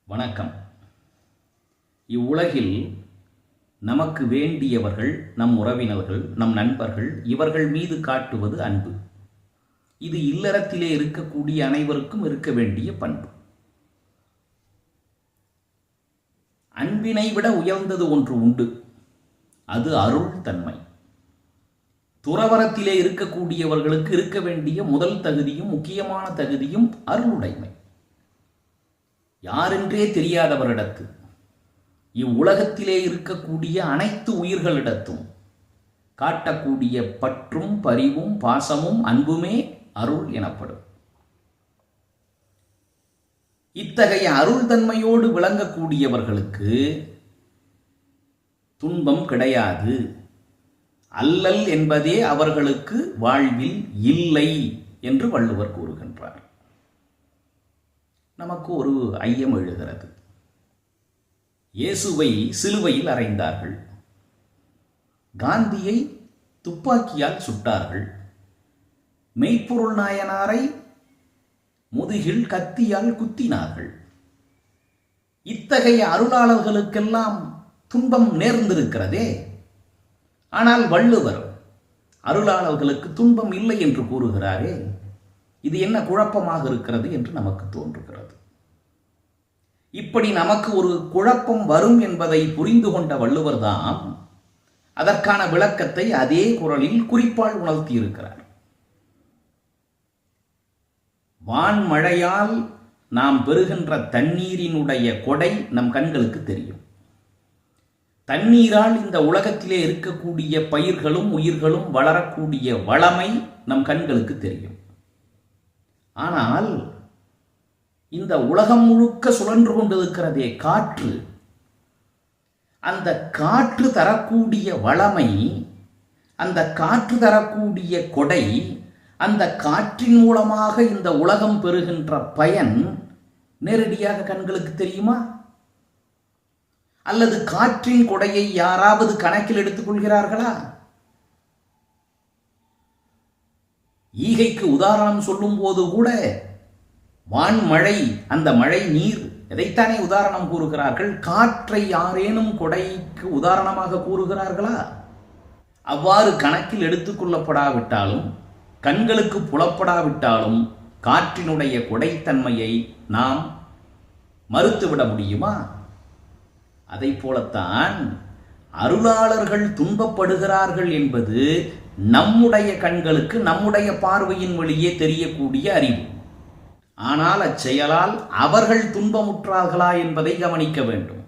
வணக்கம். இவ்வுலகில் நமக்கு வேண்டியவர்கள், நம் உறவினர்கள், நம் நண்பர்கள், இவர்கள் மீது காட்டுவது அன்பு. இது இல்லறத்திலே இருக்கக்கூடிய அனைவருக்கும் இருக்க வேண்டிய பண்பு. அன்பினை விட உயர்ந்தது ஒன்று உண்டு, அது அருள் தன்மை. துறவரத்திலே இருக்கக்கூடியவர்களுக்கு இருக்க வேண்டிய முதல் தகுதியும் முக்கியமான தகுதியும் அருளுடைமை. யாரென்றே தெரியாதவரிடத்து, இவ்வுலகத்திலே இருக்கக்கூடிய அனைத்து உயிர்களிடத்தும் காட்டக்கூடிய பற்றும் பரிவும் பாசமும் அன்புமே அருள் எனப்படும். இத்தகைய அருள் தன்மையோடு விளங்கக்கூடியவர்களுக்கு துன்பம் கிடையாது. அல்லல் என்பதே அவர்களுக்கு வாழ்வில் இல்லை என்று வள்ளுவர் கூறுகின்றார். நமக்கு ஒரு ஐயம் எழுகிறது. இயேசுவை சிலுவையில் அறைந்தார்கள், காந்தியை துப்பாக்கியால் சுட்டார்கள், மெய்ப்பொருள் நாயனாரை முதுகில் கத்தியால் குத்தினார்கள். இத்தகைய அருளாளர்களுக்கெல்லாம் துன்பம் நேர்ந்திருக்கிறதே. ஆனால் வள்ளுவர் அருளாளர்களுக்கு துன்பம் இல்லை என்று கூறுகிறாரே. இது என்ன குழப்பமாக இருக்கிறது என்று நமக்கு தோன்றுகிறது. இப்படி நமக்கு ஒரு குழப்பம் வரும் என்பதை புரிந்து கொண்ட வள்ளுவர்தான் அதற்கான விளக்கத்தை அதே குறளில் குறிப்பால் உணர்த்தியிருக்கிறார். வான்மழையால் நாம் பெறுகின்ற தண்ணீரினுடைய கொடை நம் கண்களுக்கு தெரியும். தண்ணீரால் இந்த உலகத்திலே இருக்கக்கூடிய பயிர்களும் உயிர்களும் வளரக்கூடிய வளமை நம் கண்களுக்கு தெரியும். ஆனால் இந்த உலகம் முழுக்க சுழன்று கொண்டிருக்கிறதே காற்று, அந்த காற்று தரக்கூடிய வளமை, அந்த காற்று தரக்கூடிய கொடை, அந்த காற்றின் மூலமாக இந்த உலகம் பெறுகின்ற பயன் நேரடியாக கண்களுக்கு தெரியுமா? அல்லது காற்றின் கொடையை யாராவது கணக்கில் எடுத்துக்கொள்கிறார்களா? ஈகைக்கு உதாரணம் சொல்லும் போது கூட வான்மழை, அந்த மழை நீர், எதைத்தானே உதாரணம் கூறுகிறார்கள்? காற்றை யாரேனும் கொடைக்கு உதாரணமாக கூறுகிறார்களா? அவ்வாறு கணக்கில் எடுத்துக்கொள்ளப்படாவிட்டாலும், கண்களுக்கு புலப்படாவிட்டாலும் காற்றினுடைய கொடைத்தன்மையை நாம் மறுத்துவிட முடியுமா? அதை போலத்தான் அருளாளர்கள் துன்பப்படுகிறார்கள் என்பது நம்முடைய கண்களுக்கு, நம்முடைய பார்வையின் வழியே தெரியக்கூடிய அறிவு. ஆனால் அச்செயலால் அவர்கள் துன்பமுற்றார்களா என்பதை கவனிக்க வேண்டும்.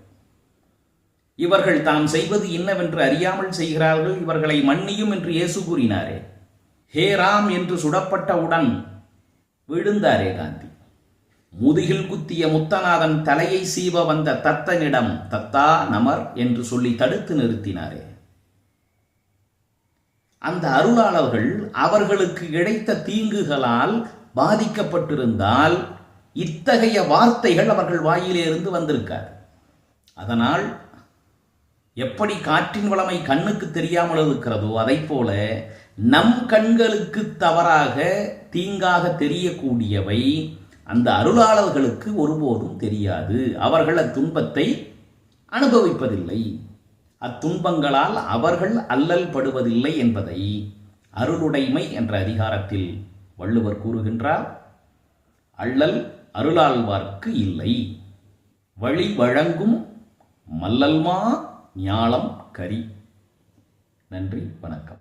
இவர்கள் தாம் செய்வது என்னவென்று அறியாமல் செய்கிறார்கள், இவர்களை மன்னியும் என்று இயேசு கூறினாரே. ஹே ராம் என்று சுடப்பட்டவுடன் விழுந்தாரே காந்தி. முதுகில் குத்திய முத்தநாதன் தலையை சீவ வந்த தத்தனிடம் தத்தா நமர் என்று சொல்லி தடுத்து நிறுத்தினாரே. அந்த அருளாளர்கள் அவர்களுக்கு இழைத்த தீங்குகளால் பாதிக்கப்பட்டிருந்தால் இத்தகைய வார்த்தைகள் அவர்கள் வாயிலே இருந்து வந்திருக்காது. அதனால் எப்படி காற்றின் வளமை கண்ணுக்கு தெரியாமல் இருக்கிறதோ அதை போல நம் கண்களுக்கு தவறாக, தீங்காக தெரியக்கூடியவை அந்த அருளாளர்களுக்கு ஒருபோதும் தெரியாது. அவர்கள் அத்துன்பத்தை அனுபவிப்பதில்லை. அத்துன்பங்களால் அவர்கள் அல்லல் படுவதில்லை என்பதை அருளுடைமை என்ற அதிகாரத்தில் வள்ளுவர் கூறுகின்றார். அள்ளல் அருளாழ்வார்க்கு இல்லை, வழி வழங்கும் மல்லல்மா ஞாலம் கரி. நன்றி, வணக்கம்.